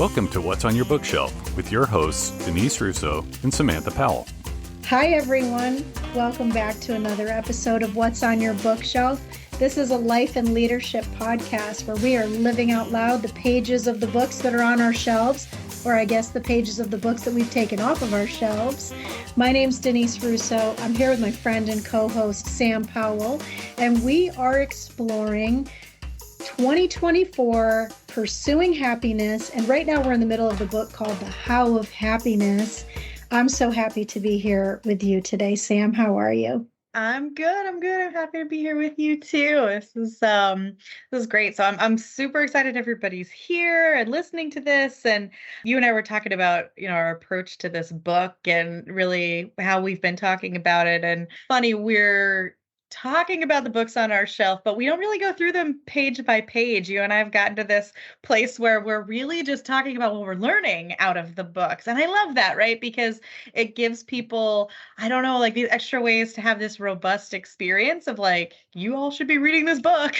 Welcome to What's on Your Bookshelf with your hosts, Denise Russo and Samantha Powell. Hi, everyone. Welcome back to another episode of What's on Your Bookshelf. This is a life and leadership podcast where we are living out loud the pages of the books that are on our shelves, or I guess the pages of the books that we've taken off of our shelves. My name's Denise Russo. I'm here with my friend and co-host, Sam Powell, and we are exploring 2024 Pursuing Happiness. And right now we're in the middle of the book called The How of Happiness. I'm so happy to be here with you today. Sam, how are you? I'm good. I'm happy to be here with you too. This is great. So I'm super excited everybody's here and listening to this. And you and I were talking about, our approach to this book and really how we've been talking about it. And funny, we're talking about the books on our shelf, but we don't really go through them page by page. You and I have gotten to this place where we're really just talking about what we're learning out of the books. And I love that, right? Because it gives people, like these extra ways to have this robust experience of like, you all should be reading this book.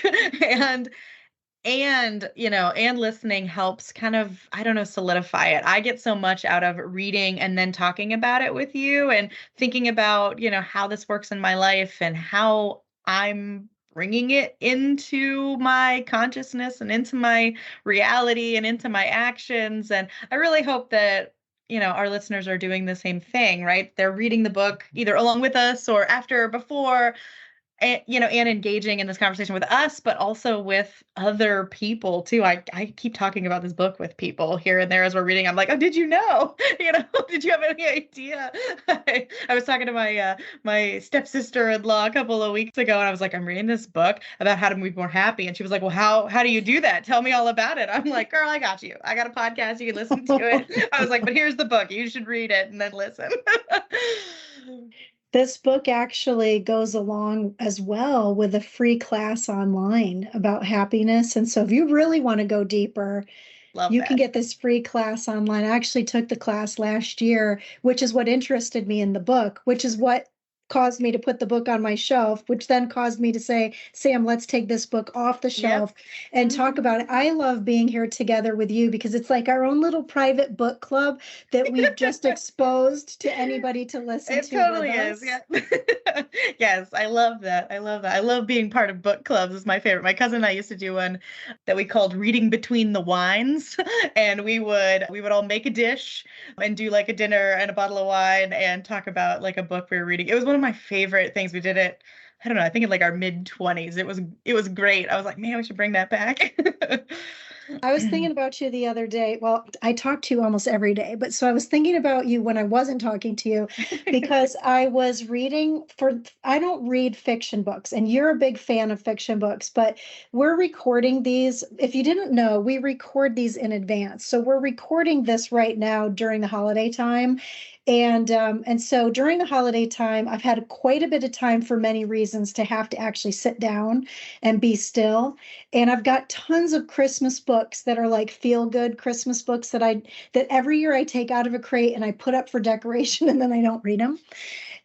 and listening helps kind of, solidify it. I get so much out of reading and then talking about it with you and thinking about, how this works in my life and how I'm bringing it into my consciousness and into my reality and into my actions. And I really hope that our listeners are doing the same thing, right? They're reading the book either along with us or after or before, and engaging in this conversation with us, but also with other people too. I keep talking about this book with people here and there as we're reading. I'm like, oh, did you know? Did you have any idea? I was talking to my stepsister-in-law a couple of weeks ago, and I was like, I'm reading this book about how to be more happy. And she was like, well, how do you do that? Tell me all about it. I'm like, girl, I got you. I got a podcast. You can listen to it. I was like, but here's the book. You should read it and then listen. This book actually goes along as well with a free class online about happiness. And so if you really want to go deeper, you can get this free class online. I actually took the class last year, which is what interested me in the book, which is what caused me to put the book on my shelf, which then caused me to say, Sam, let's take this book off the shelf and talk about it. I love being here together with you because it's like our own little private book club that we've just exposed to anybody to listen to. It totally is. Yeah. Yes, I love that. I love being part of book clubs. It's my favorite. My cousin and I used to do one that we called Reading Between the Wines. And we would all make a dish and do like a dinner and a bottle of wine and talk about like a book we were reading. It was one of my favorite things. We did it, I don't know, I think in like our mid-20s. It was great. I was like, man, we should bring that back. I was thinking about you the other day. Well, I talk to you almost every day, but so I was thinking about you when I wasn't talking to you because I was reading I don't read fiction books, and you're a big fan of fiction books, but we're recording these. If you didn't know, we record these in advance. So we're recording this right now during the holiday time. And so during the holiday time, I've had quite a bit of time for many reasons to have to actually sit down and be still. And I've got tons of Christmas books that are like feel-good Christmas books that every year I take out of a crate and I put up for decoration and then I don't read them.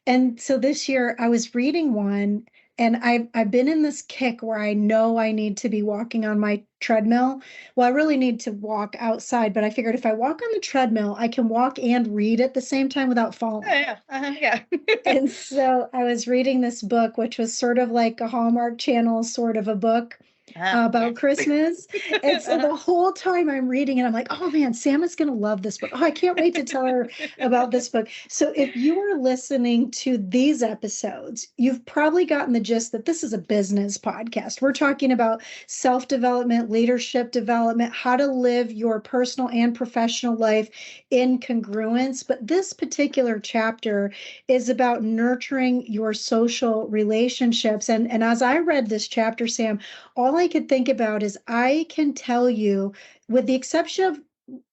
And so this year I was reading one, and I've been in this kick where I know I need to be walking on my treadmill. Well, I really need to walk outside, but I figured if I walk on the treadmill, I can walk and read at the same time without falling. Yeah. And so I was reading this book, which was sort of like a Hallmark Channel sort of a book about Christmas. And so the whole time I'm reading it, I'm like, oh man, Sam is going to love this book. Oh, I can't wait to tell her about this book. So if you are listening to these episodes, you've probably gotten the gist that this is a business podcast. We're talking about self-development, leadership development, how to live your personal and professional life in congruence. But this particular chapter is about nurturing your social relationships. And as I read this chapter, Sam, all I could think about is I can tell you, with the exception of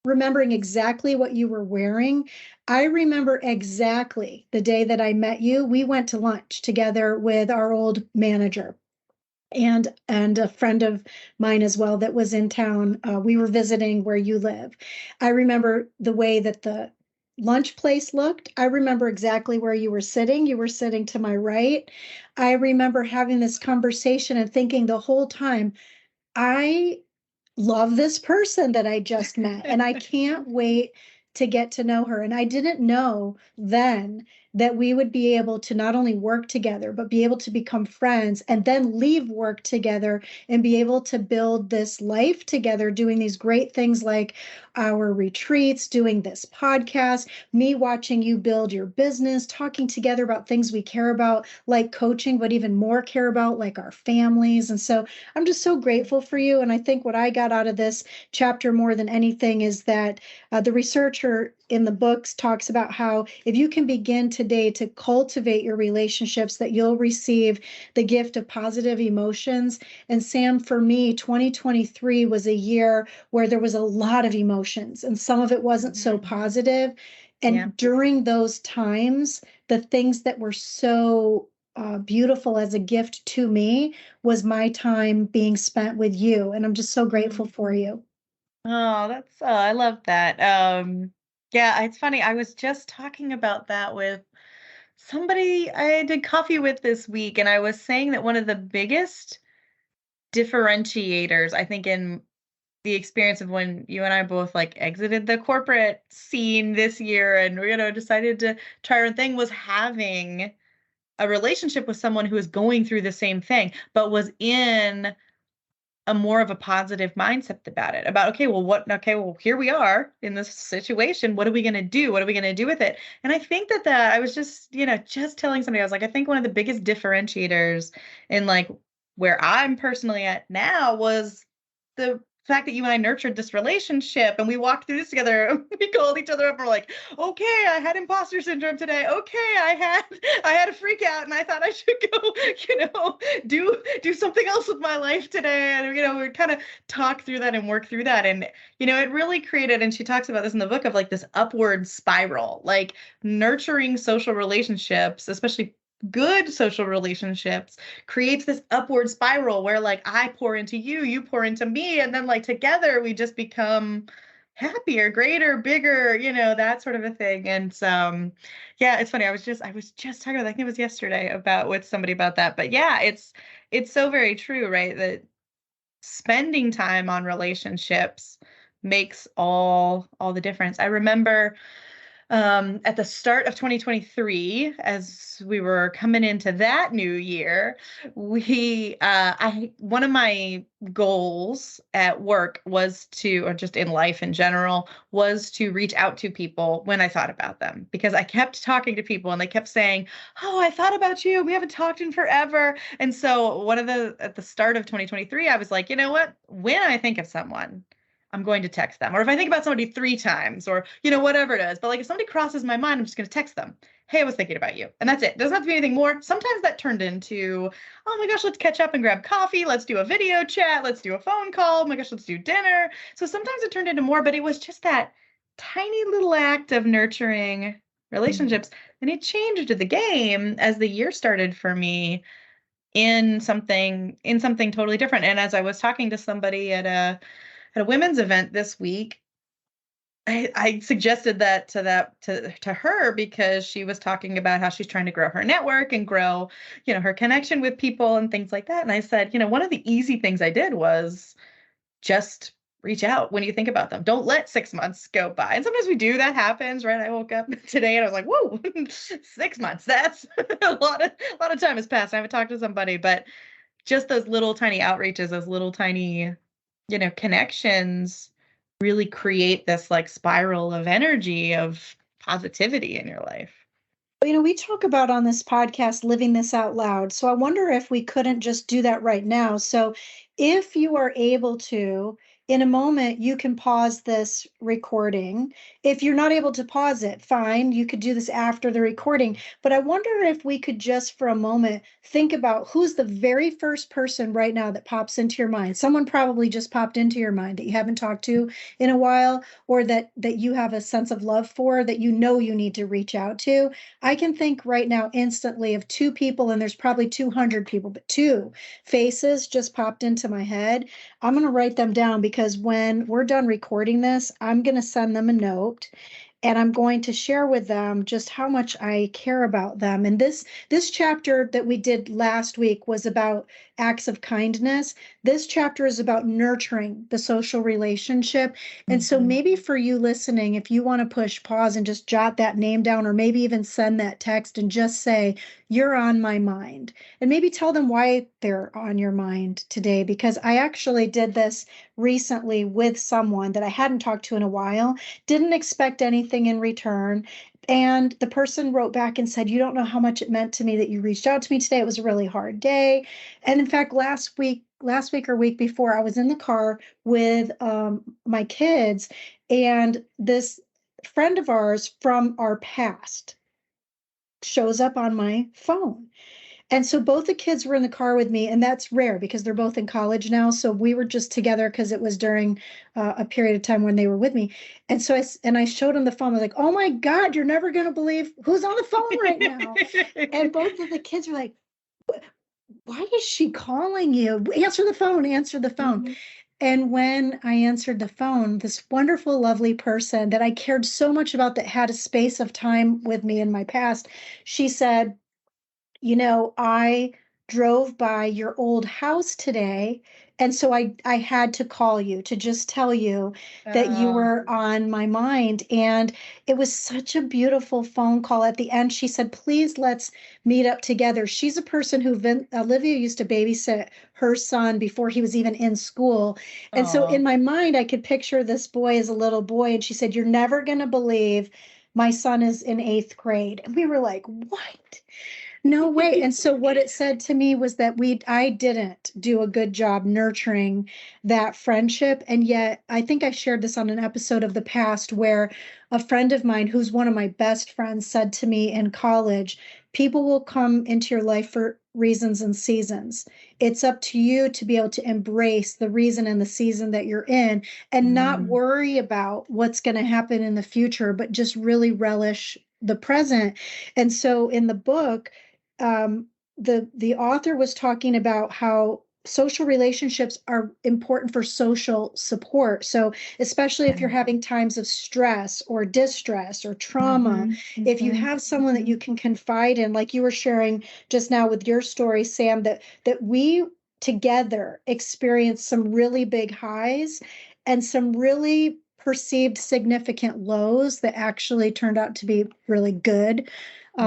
remembering exactly what you were wearing, I remember exactly the day that I met you. We went to lunch together with our old manager and a friend of mine as well that was in town. We were visiting where you live. I remember the way that the lunch place looked. I remember exactly where you were sitting. You were sitting to my right. I remember having this conversation and thinking the whole time, I love this person that I just met, and I can't wait to get to know her. And I didn't know then that we would be able to not only work together, but be able to become friends and then leave work together and be able to build this life together, doing these great things like our retreats, doing this podcast, me watching you build your business, talking together about things we care about, like coaching, but even more care about, like our families. And so I'm just so grateful for you. And I think what I got out of this chapter more than anything is that the researcher in the books talks about how if you can begin today to cultivate your relationships, that you'll receive the gift of positive emotions. And Sam, for me, 2023 was a year where there was a lot of emotions and some of it wasn't so positive. And during those times, the things that were so beautiful as a gift to me was my time being spent with you. And I'm just so grateful for you. Oh, that's I love that. Yeah, it's funny. I was just talking about that with somebody I did coffee with this week, and I was saying that one of the biggest differentiators, I think, in the experience of when you and I both like exited the corporate scene this year and decided to try our thing, was having a relationship with someone who was going through the same thing, but was in a more of a positive mindset about it. About, well, here we are in this situation. What are we going to do? What are we going to do with it? And I think that I was just telling somebody, I was like, I think one of the biggest differentiators in like where I'm personally at now was the fact that you and I nurtured this relationship and we walked through this together. We called each other up and we're like, okay, I had imposter syndrome today. Okay, I had a freak out and I thought I should go, do something else with my life today. And we kind of talk through that and work through that. And it really created, and she talks about this in the book, of like this upward spiral, like nurturing social relationships, especially good social relationships, creates this upward spiral where like I pour into you, you pour into me, and then like together we just become happier, greater, bigger, that sort of a thing. And yeah, it's funny. I was just talking about, I think it was yesterday, with somebody about that. But yeah, it's so very true, right? That spending time on relationships makes all the difference. I remember at the start of 2023, as we were coming into that new year, one of my goals at work was to, or just in life in general, was to reach out to people when I thought about them, because I kept talking to people and they kept saying, oh, I thought about you. We haven't talked in forever. And so at the start of 2023, I was like, you know what? When I think of someone, I'm going to text them. Or if I think about somebody 3 times, or, whatever it is. But like if somebody crosses my mind, I'm just going to text them. Hey, I was thinking about you. And that's it. Doesn't have to be anything more. Sometimes that turned into, oh my gosh, let's catch up and grab coffee. Let's do a video chat. Let's do a phone call. Oh my gosh, let's do dinner. So sometimes it turned into more, but it was just that tiny little act of nurturing relationships. And it changed the game as the year started for me in something totally different. And as I was talking to somebody at a women's event this week, I suggested that to her, because she was talking about how she's trying to grow her network and grow, her connection with people and things like that. And I said, one of the easy things I did was just reach out when you think about them. Don't let 6 months go by. And sometimes we do, that happens, right? I woke up today and I was like, whoa, 6 months. That's a lot of time has passed. I haven't talked to somebody, but just those little tiny outreaches, those little tiny connections really create this like spiral of energy, of positivity in your life. We talk about on this podcast living this out loud. So I wonder if we couldn't just do that right now. So if you are able to, in a moment, you can pause this recording. If you're not able to pause it, fine, you could do this after the recording. But I wonder if we could just for a moment think about who's the very first person right now that pops into your mind. Someone probably just popped into your mind that you haven't talked to in a while, or that you have a sense of love for, that you need to reach out to. I can think right now instantly of 2 people, and there's probably 200 people, but 2 faces just popped into my head. I'm going to write them down, because when we're done recording this, I'm going to send them a note. and I'm going to share with them just how much I care about them. And this chapter that we did last week was about acts of kindness. This chapter is about nurturing the social relationship. And so maybe for you listening, if you want to push pause and just jot that name down, or maybe even send that text and just say, you're on my mind, and maybe tell them why they're on your mind today. Because I actually did this recently with someone that I hadn't talked to in a while, didn't expect anything in return. And the person wrote back and said, you don't know how much it meant to me that you reached out to me today. It was a really hard day. And in fact, last week or week before, I was in the car with my kids, and this friend of ours from our past shows up on my phone. And so both the kids were in the car with me, and that's rare because they're both in college now. So we were just together because it was during a period of time when they were with me. And so I showed them the phone. I was like, "Oh my God, you're never going to believe who's on the phone right now." And both of the kids were like, "Why is she calling you? Answer the phone, answer the phone." And when I answered the phone, this wonderful, lovely person that I cared so much about, that had a space of time with me in my past, she said, I drove by your old house today, and so I had to call you to just tell you that you were on my mind. And it was such a beautiful phone call. At the end, she said, please, let's meet up together. She's a person who Olivia used to babysit her son before he was even in school. And so in my mind, I could picture this boy as a little boy. And she said, you're never going to believe my son is in 8th grade. And we were like, what? No way. And so what it said to me was that I didn't do a good job nurturing that friendship. And yet I think I shared this on an episode of the past, where a friend of mine, who's one of my best friends, said to me in college, people will come into your life for reasons and seasons. It's up to you to be able to embrace the reason and the season that you're in, and not worry about what's going to happen in the future, but just really relish the present. And so in the book, the author was talking about how social relationships are important for social support. So especially if you're having times of stress or distress or trauma, if you have someone that you can confide in, like you were sharing just now with your story, Sam, that we together experienced some really big highs and some really perceived significant lows that actually turned out to be really good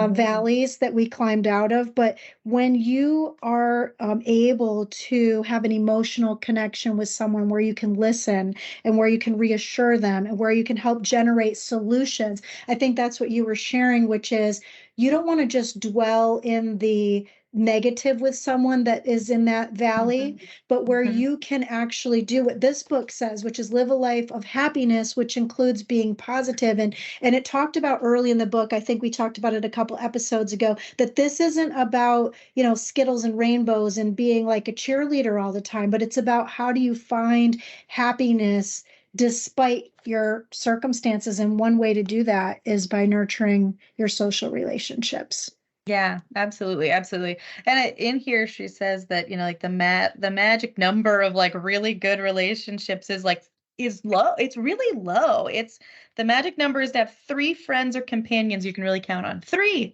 valleys that we climbed out of. But when you are able to have an emotional connection with someone where you can listen and where you can reassure them and where you can help generate solutions, I think that's what you were sharing, which is you don't want to just dwell in the negative with someone that is in that valley, but where you can actually do what this book says, which is live a life of happiness, which includes being positive. And it talked about early in the book, I think we talked about it a couple episodes ago, that this isn't about, Skittles and rainbows and being like a cheerleader all the time, but it's about how do you find happiness despite your circumstances. And one way to do that is by nurturing your social relationships. Yeah, absolutely. Absolutely. And in here, she says that, like the magic number of like really good relationships is low. It's really low. It's the magic number is to have 3 friends or companions you can really count on. 3.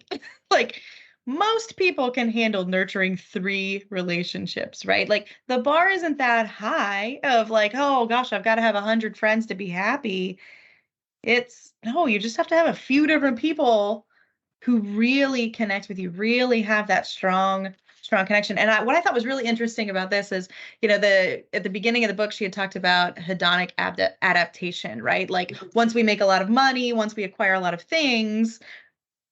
Like most people can handle nurturing 3 relationships, right? Like the bar isn't that high of like, oh gosh, I've got to have 100 friends to be happy. No, you just have to have a few different people who really connect with you, really have that strong connection. And what I thought was really interesting about this is, at the beginning of the book, she had talked about hedonic adaptation, right? Like once we make a lot of money, once we acquire a lot of things,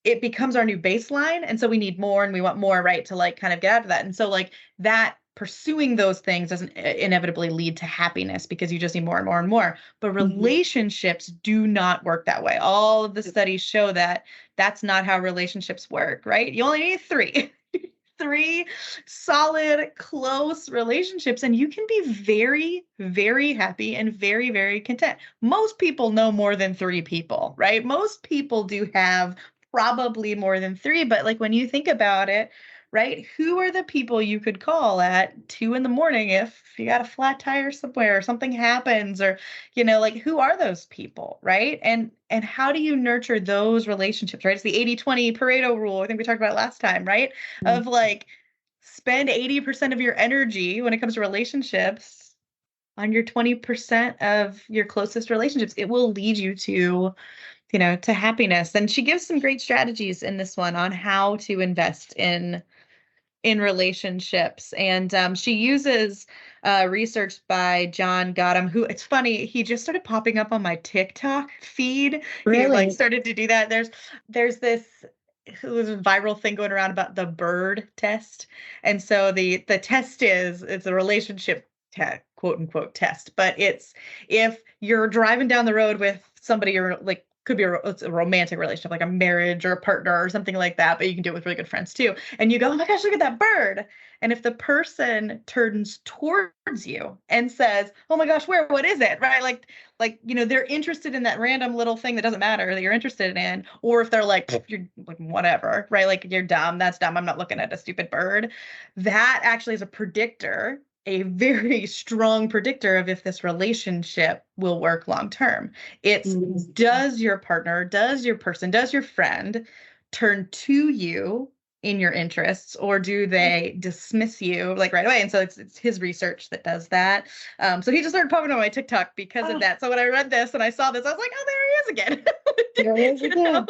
it becomes our new baseline. And so we need more and we want more, right? To like kind of get out of that. And so like that pursuing those things doesn't inevitably lead to happiness because you just need more and more and more. But relationships do not work that way. All of the studies show that that's not how relationships work, right? You only need 3. 3 solid, close relationships, and you can be very, very happy and very, very content. Most people know more than 3 people, right? Most people do have probably more than 3, but like when you think about it, right? Who are the people you could call at 2 a.m. if you got a flat tire somewhere or something happens, or, like, who are those people, right? And how do you nurture those relationships, right? It's the 80-20 Pareto rule. I think we talked about it last time, right? Of like, spend 80% of your energy when it comes to relationships on your 20% of your closest relationships. It will lead you to happiness. And she gives some great strategies in this one on how to invest in relationships. And she uses research by John Gottman, who, it's funny, he just started popping up on my TikTok feed. He like Really? started to do that. There's this viral thing going around about the bird test. And so the test it's a relationship quote unquote test, but it's if you're driving down the road with somebody you're like, could be it's a romantic relationship, like a marriage or a partner or something like that, but you can do it with really good friends too. And you go, oh my gosh, look at that bird. And if the person turns towards you and says, oh my gosh, what is it? Right? Like, they're interested in that random little thing that doesn't matter that you're interested in. Or if they're like, you're like, whatever, right? Like, you're dumb. That's dumb. I'm not looking at a stupid bird. That actually is a very strong predictor of if this relationship will work long term. It's does your partner, does your person, does your friend turn to you in your interests, or do they dismiss you like right away? And so it's his research that does that. So he just started popping on my TikTok because of that. So when I read this and I saw this, I was like, oh, there he is again. There he is again.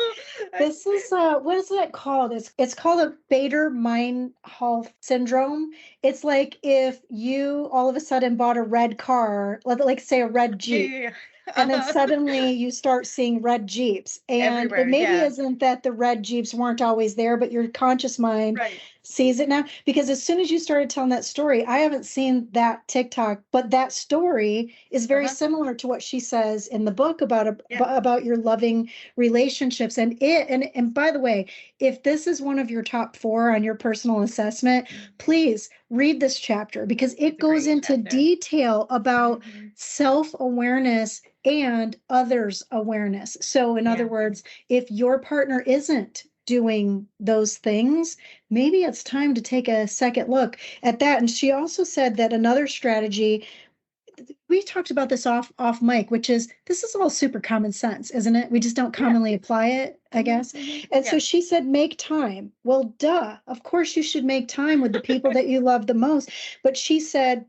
This is what is that called? It's called a Baader-Meinhof syndrome. It's like if you all of a sudden bought a red car, like say a red Jeep. Yeah. And then suddenly you start seeing red Jeeps. And Everywhere, it maybe yeah. isn't that the red Jeeps weren't always there, but your conscious mind Right. sees it now. Because as soon as you started telling that story, I haven't seen that TikTok, but that story is very similar to what she says in the book about your loving relationships. And by the way, if this is one of your top 4 on your personal assessment, please read this chapter, because it goes into detail about self-awareness and others' awareness. So in other words, if your partner isn't doing those things, maybe it's time to take a second look at that. And she also said that another strategy, we talked about this off mic, which is, this is all super common sense, isn't it? We just don't commonly apply it, I guess. And so she said, make time. Well, duh, of course you should make time with the people that you love the most. But she said,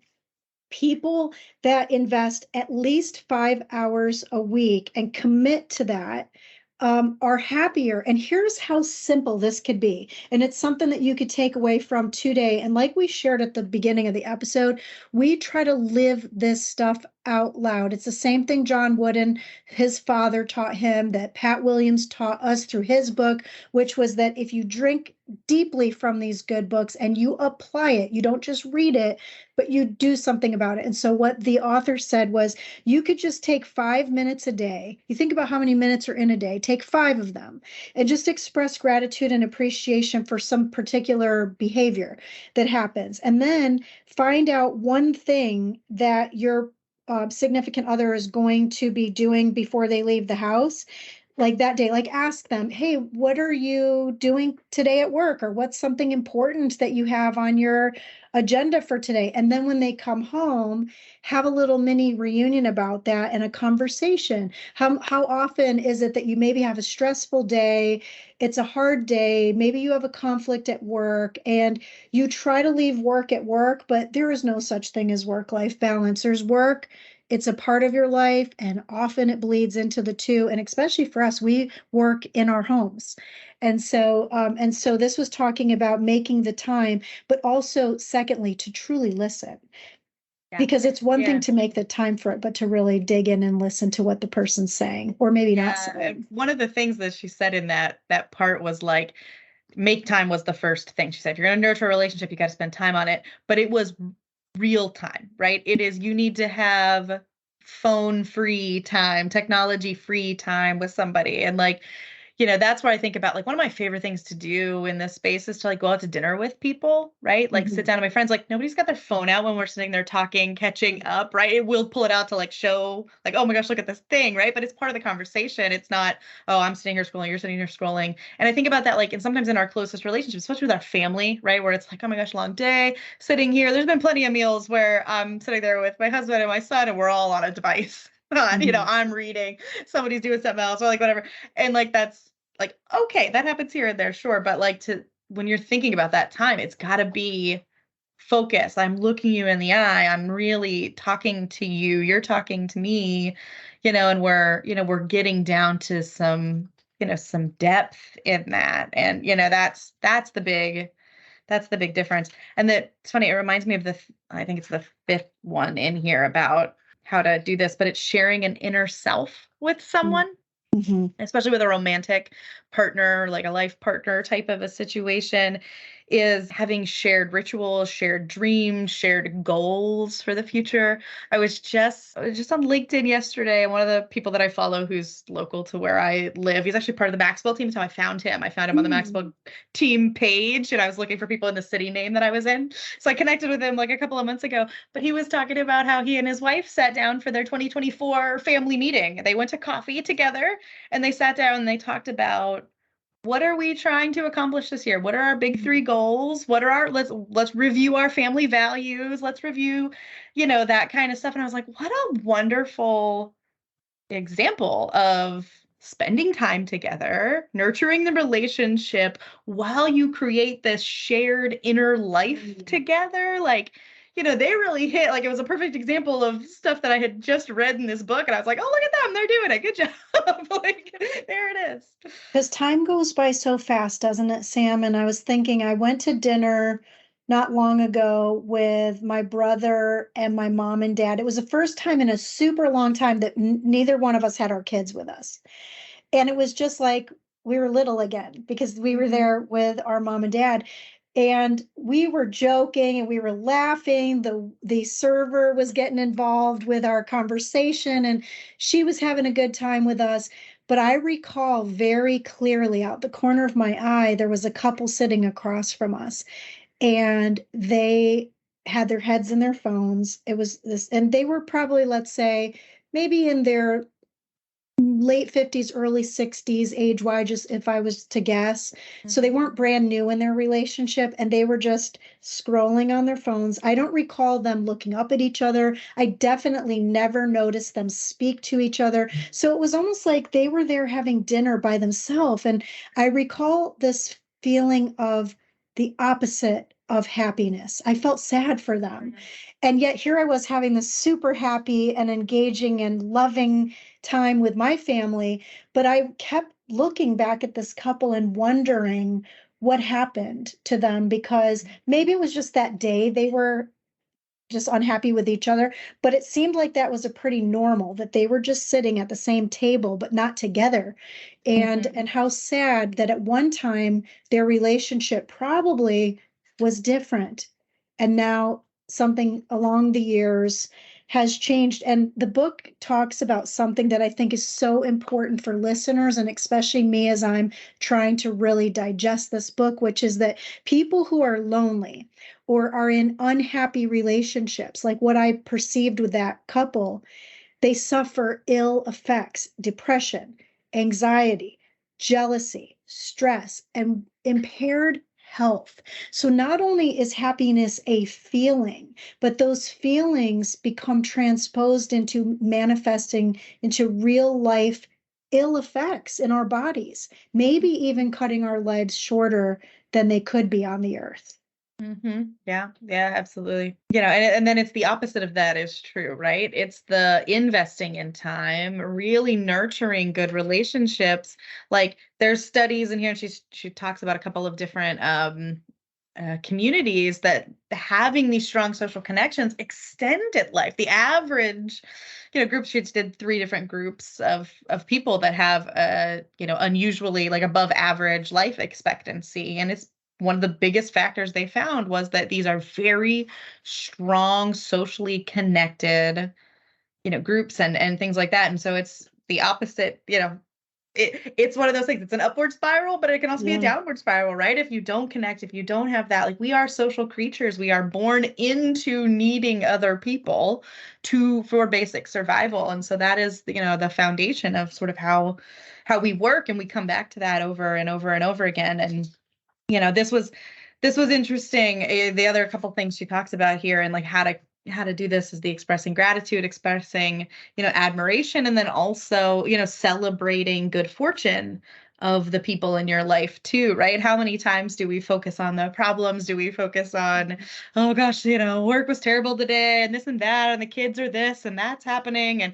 people that invest at least 5 hours a week and commit to that are happier. And here's how simple this could be. And it's something that you could take away from today. And like we shared at the beginning of the episode, we try to live this stuff out loud. It's the same thing John Wooden, his father, taught him, that Pat Williams taught us through his book, which was that if you drink deeply from these good books and you apply it, you don't just read it, but you do something about it. And so what the author said was, you could just take 5 minutes a day. You think about how many minutes are in a day, take 5 of them and just express gratitude and appreciation for some particular behavior that happens. And then find out one thing that your significant other is going to be doing before they leave the house. Like that day, like ask them, hey, what are you doing today at work? Or what's something important that you have on your agenda for today? And then when they come home, have a little mini reunion about that and a conversation. How often is it that you maybe have a stressful day? It's a hard day. Maybe you have a conflict at work and you try to leave work at work, but there is no such thing as work-life balance. There's work. It's a part of your life, and often it bleeds into the two. And especially for us, we work in our homes. And so this was talking about making the time, but also secondly, to truly listen. Because it's one thing to make the time for it, but to really dig in and listen to what the person's saying, or maybe not saying. One of the things that she said in that part was like, make time was the first thing. She said, if you're going to nurture a relationship, you got to spend time on it. But it was real time, right? It is, you need to have phone free time, technology free time with somebody. And like, that's what I think about. Like one of my favorite things to do in this space is to like go out to dinner with people, right? Like sit down with my friends, like nobody's got their phone out when we're sitting there talking, catching up, right? It will pull it out to like show like, oh my gosh, look at this thing, right? But it's part of the conversation. It's not, oh, I'm sitting here scrolling, you're sitting here scrolling. And I think about that, like, and sometimes in our closest relationships, especially with our family, right? Where it's like, oh my gosh, long day, sitting here. There's been plenty of meals where I'm sitting there with my husband and my son, and we're all on a device. I'm reading, somebody's doing something else, or like whatever. And like that's like, okay, that happens here and there, sure. But like when you're thinking about that time, it's gotta be focused. I'm looking you in the eye. I'm really talking to you. You're talking to me, and we're getting down to some depth in that. And that's the big difference. And it's funny, it reminds me of I think it's the fifth one in here about how to do this, but it's sharing an inner self with someone, especially with a romantic partner, like a life partner type of a situation, is having shared rituals, shared dreams, shared goals for the future. I was just on LinkedIn yesterday, and one of the people that I follow who's local to where I live, he's actually part of the Maxwell team. So I found him. On the Maxwell team page, and I was looking for people in the city name that I was in. So I connected with him like a couple of months ago, but he was talking about how he and his wife sat down for their 2024 family meeting. They went to coffee together and they sat down and they talked about, what are we trying to accomplish this year? What are our big three goals? What are let's review our family values. Let's review, that kind of stuff. And I was like, what a wonderful example of spending time together, nurturing the relationship while you create this shared inner life together. Like, they really hit, like, it was a perfect example of stuff that I had just read in this book. And I was like, oh, look at them. They're doing it. Good job. Like, there it is. Because time goes by so fast, doesn't it, Sam? And I was thinking, I went to dinner not long ago with my brother and my mom and dad. It was the first time in a super long time that neither one of us had our kids with us. And it was just like we were little again because we were there with our mom and dad. And we were joking and we were laughing. The server was getting involved with our conversation and she was having a good time with us. But I recall very clearly out the corner of my eye, there was a couple sitting across from us and they had their heads in their phones. It was this, and they were probably, let's say, maybe in their late 50s, early 60s age-wise, just if I was to guess. So they weren't brand new in their relationship and they were just scrolling on their phones. I don't recall them looking up at each other. I definitely never noticed them speak to each other. So it was almost like they were there having dinner by themselves. And I recall this feeling of the opposite of happiness. I felt sad for them. And yet here I was having this super happy and engaging and loving time with my family, but I kept looking back at this couple and wondering what happened to them, because maybe it was just that day they were just unhappy with each other, but it seemed like that was a pretty normal, that they were just sitting at the same table but not together. And how sad that at one time their relationship probably was different, and now something along the years has changed. And the book talks about something that I think is so important for listeners, and especially me as I'm trying to really digest this book, which is that people who are lonely or are in unhappy relationships, like what I perceived with that couple, they suffer ill effects, depression, anxiety, jealousy, stress, and impaired health. So not only is happiness a feeling, but those feelings become transposed into manifesting into real life ill effects in our bodies, maybe even cutting our lives shorter than they could be on the earth. Yeah, absolutely. And then it's the opposite of that is true, right? It's the investing in time, really nurturing good relationships. Like there's studies in here, and she talks about a couple of different communities that having these strong social connections extended life. The average, group, she did 3 different groups of people that have unusually like above average life expectancy, and it's one of the biggest factors they found was that these are very strong, socially connected, groups and things like that. And so it's the opposite, it's one of those things. It's an upward spiral, but it can also be a downward spiral, right? If you don't connect, if you don't have that, like, we are social creatures. We are born into needing other people for basic survival. And so that is, the foundation of sort of how we work. And we come back to that over and over and over again. And, this was interesting. The other couple things she talks about here, and like how to do this, is the expressing gratitude, expressing, admiration, and then also, celebrating good fortune of the people in your life too, right? How many times do we focus on the problems? Do we focus on, oh gosh, work was terrible today, and this and that, and the kids are this and that's happening, and,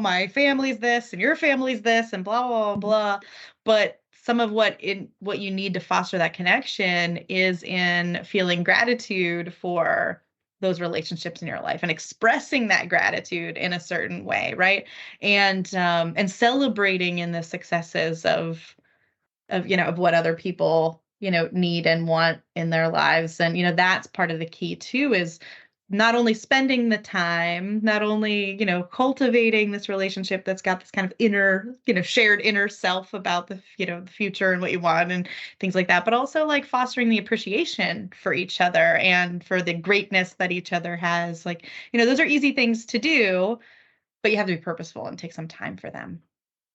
my family's this and your family's this, and blah, blah, blah. But some of what you need to foster that connection is in feeling gratitude for those relationships in your life and expressing that gratitude in a certain way, right? And celebrating in the successes of what other people, need and want in their lives. And, that's part of the key too, is not only spending the time, not only, cultivating this relationship that's got this kind of inner, shared inner self about the, the future and what you want and things like that, but also like fostering the appreciation for each other and for the greatness that each other has. Like, those are easy things to do, but you have to be purposeful and take some time for them.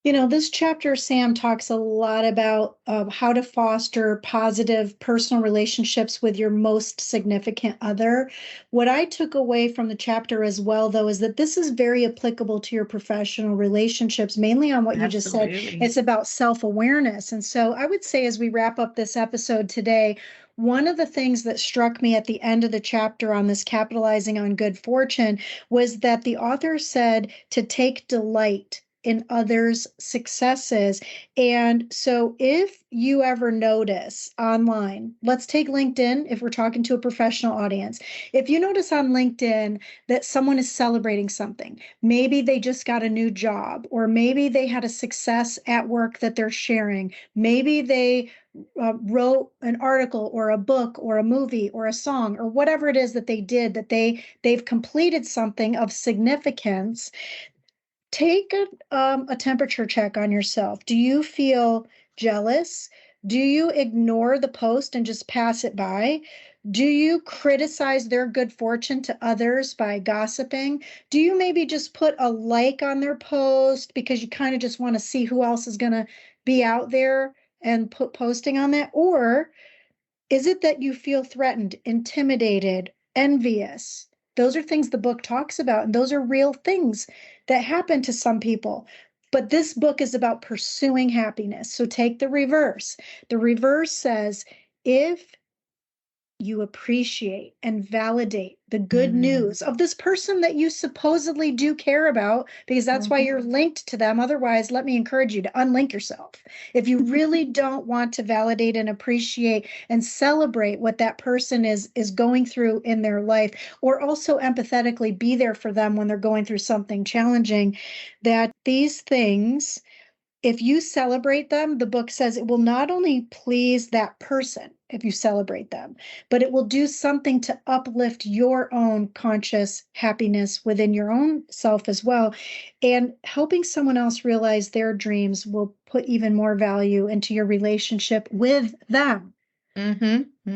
This chapter, Sam talks a lot about how to foster positive personal relationships with your most significant other. What I took away from the chapter as well, though, is that this is very applicable to your professional relationships, mainly on what you just said. It's about self-awareness. And so I would say, as we wrap up this episode today, one of the things that struck me at the end of the chapter on this capitalizing on good fortune was that the author said to take delight in others' successes. And so if you ever notice online, let's take LinkedIn if we're talking to a professional audience. If you notice on LinkedIn that someone is celebrating something, maybe they just got a new job, or maybe they had a success at work that they're sharing, maybe they wrote an article or a book or a movie or a song or whatever it is that they did, that they've completed something of significance. Take a temperature check on yourself. Do you feel jealous? Do you ignore the post and just pass it by? Do you criticize their good fortune to others by gossiping? Do you maybe just put a like on their post because you kind of just want to see who else is going to be out there and posting on that? Or is it that you feel threatened, intimidated, envious? Those are things the book talks about, and those are real things that happen to some people. But this book is about pursuing happiness. So take the reverse. The reverse says, if you appreciate and validate the good news of this person that you supposedly do care about, because that's why you're linked to them. Otherwise, let me encourage you to unlink yourself. If you really don't want to validate and appreciate and celebrate what that person is going through in their life, or also empathetically be there for them when they're going through something challenging, that these things, if you celebrate them, the book says it will not only please that person if you celebrate them, but it will do something to uplift your own conscious happiness within your own self as well. And helping someone else realize their dreams will put even more value into your relationship with them.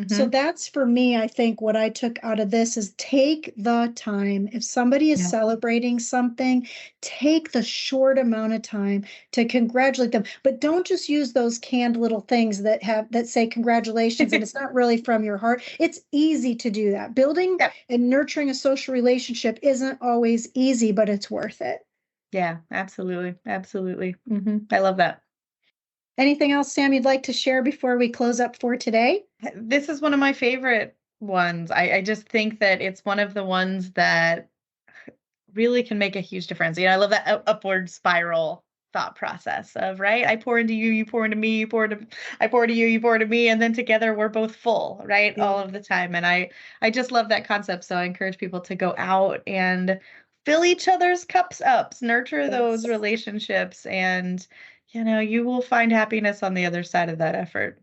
So that's, for me, I think what I took out of this is take the time. If somebody is celebrating something, take the short amount of time to congratulate them. But don't just use those canned little things that say congratulations and it's not really from your heart. It's easy to do that. Building and nurturing a social relationship isn't always easy, but it's worth it. Yeah, absolutely. Absolutely. I love that. Anything else, Sam, you'd like to share before we close up for today? This is one of my favorite ones. I just think that it's one of the ones that really can make a huge difference. I love that upward spiral thought process of, right? I pour into you, you pour into me, I pour into you, you pour into me, and then together we're both full, right? All of the time. And I just love that concept. So I encourage people to go out and fill each other's cups up, nurture those relationships, and you will find happiness on the other side of that effort.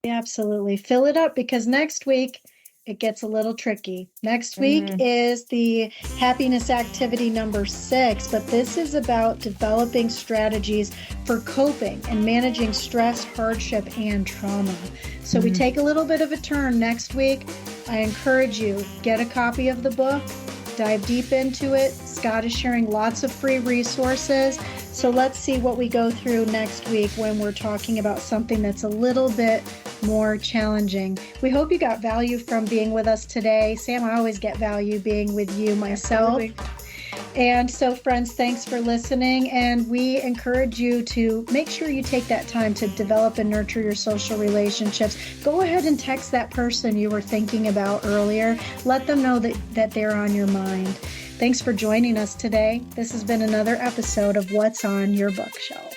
Absolutely. Fill it up, because next week it gets a little tricky. Next week is the happiness activity number 6, but this is about developing strategies for coping and managing stress, hardship, and trauma. So we take a little bit of a turn next week. I encourage you, get a copy of the book, dive deep into it. Scott is sharing lots of free resources. So let's see what we go through next week when we're talking about something that's a little bit more challenging. We hope you got value from being with us today. Sam, I always get value being with you myself. Absolutely. And so, friends, thanks for listening. And we encourage you to make sure you take that time to develop and nurture your social relationships. Go ahead and text that person you were thinking about earlier. Let them know that they're on your mind. Thanks for joining us today. This has been another episode of What's on Your Bookshelf.